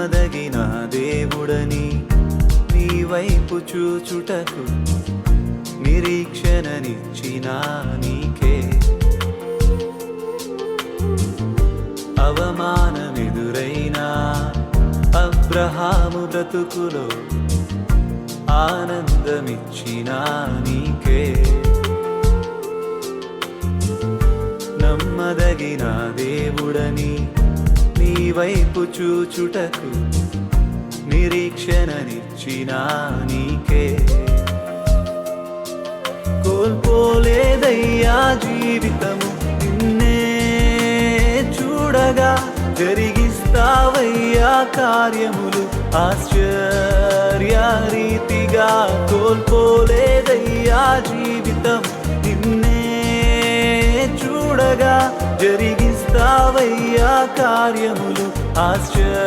నమ్మదగిన దేవుడని నీ వైపు చూచుటకు నిరీక్షణనిచ్చిన నీకే అవమానమెదురైనా అబ్రహాము బ్రతుకులో ఆనందమిచ్చిన నీకే నమ్మదగిన దేవుడని నీ వైపు చూచుటకు నిరీక్షణనిచ్చిన నీకే కోల్పోలేదయ్యా జీవితము నిన్నే చూడగా జరిగిస్తావయ్యా కార్యములు ఆశ్చర్యరీతిగా కోల్పోలేదయ్యా జీవితం నిన్నే చూడగా జరిగిస్తావయ్యా కార్యములు ఆశ్చర్యరీతిగా